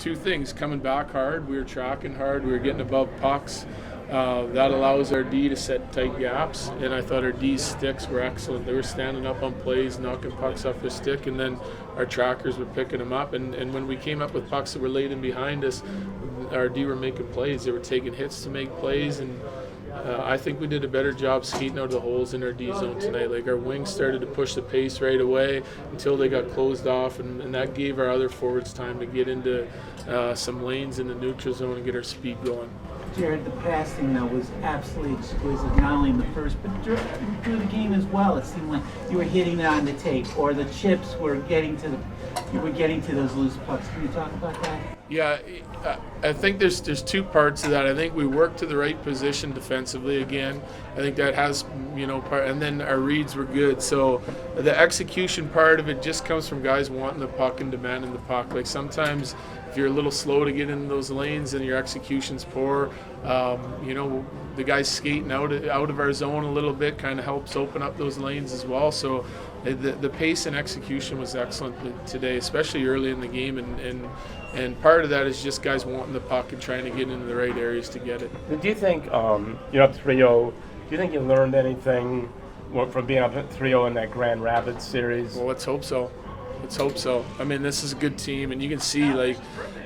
two things: coming back hard, we were tracking hard, we were getting above pucks. That allows our D to set tight gaps, and I thought our D's sticks were excellent. They were standing up on plays, knocking pucks off their stick, and then our trackers were picking them up. And when we came up with pucks that were laid in behind us, our D were making plays. They were taking hits to make plays, and I think we did a better job skating out of the holes in our D zone tonight. Like, our wings started to push the pace right away until they got closed off, and that gave our other forwards time to get into some lanes in the neutral zone and get our speed going. Jared, the passing, though, was absolutely exquisite, not only in the first, but through the game as well. It seemed like you were hitting it on the tape, or the chips were getting to those loose pucks. Can you talk about that? Yeah, I think there's two parts to that. I think we worked to the right position defensively again. I think that has, part, and then our reads were good. So the execution part of it just comes from guys wanting the puck and demanding the puck. Like, sometimes if you're a little slow to get in those lanes and your execution's poor, the guys skating out of our zone a little bit kind of helps open up those lanes as well. So the pace and execution was excellent today, especially early in the game, and part of that is just guys wanting the puck and trying to get into the right areas to get it. Do you think you're up 3-0? Do you think you learned anything from being up at 3-0 in that Grand Rapids series? Well, let's hope so. I mean, this is a good team, and you can see, like,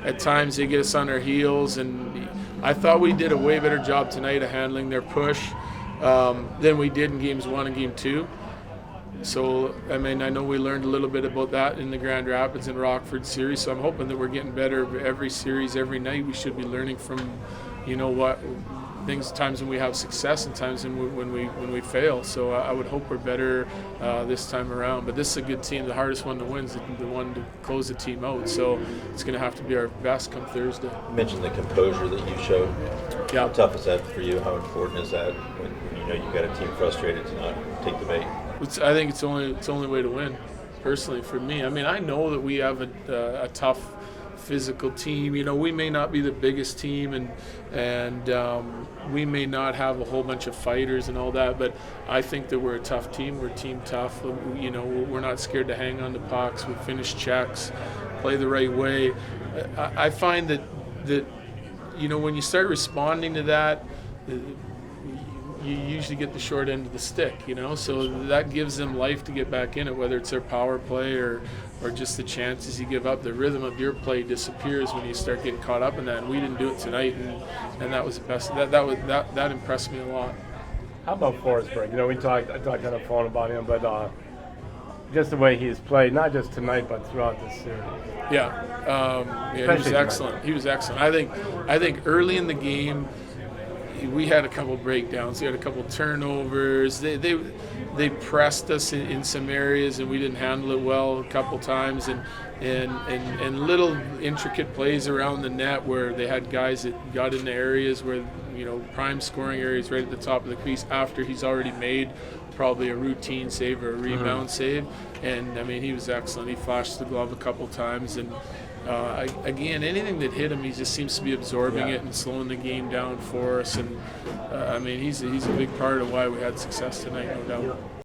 at times they get us on our heels, and I thought we did a way better job tonight of handling their push than we did in games 1 and game 2. So, I mean, I know we learned a little bit about that in the Grand Rapids and Rockford series, so I'm hoping that we're getting better every series, every night. We should be learning from, times when we have success and times when we fail. So I would hope we're better this time around. But this is a good team. The hardest one to win is the one to close the team out. So it's going to have to be our best come Thursday. You mentioned the composure that you showed. Yeah. How tough is that for you? How important is that when you've got a team frustrated to not take the bait? I think it's the only way to win. Personally, for me, I mean, I know that we have a tough physical team. We may not be the biggest team, and we may not have a whole bunch of fighters and all that, but I think that we're a tough team. We're team tough. We're not scared to hang on to pucks. We finish checks, play the right way. I find that when you start responding to that, you usually get the short end of the stick, so that gives them life to get back in it, whether it's their power play or just the chances you give up. The rhythm of your play disappears when you start getting caught up in that, and we didn't do it tonight, and that was the best. That impressed me a lot. How about Forsberg? I talked on the phone about him, but just the way he's played, not just tonight, but throughout this series. Yeah, he was excellent. Tonight. He was excellent. I think early in the game, we had a couple breakdowns. We had a couple turnovers. They pressed us in some areas, and we didn't handle it well a couple times. And little intricate plays around the net where they had guys that got into areas where prime scoring areas right at the top of the crease after he's already made probably a routine save or a rebound save. And I mean, he was excellent. He flashed the glove a couple times, and again, anything that hit him, he just seems to be absorbing it and slowing the game down for us. And I mean, he's a big part of why we had success tonight, no doubt.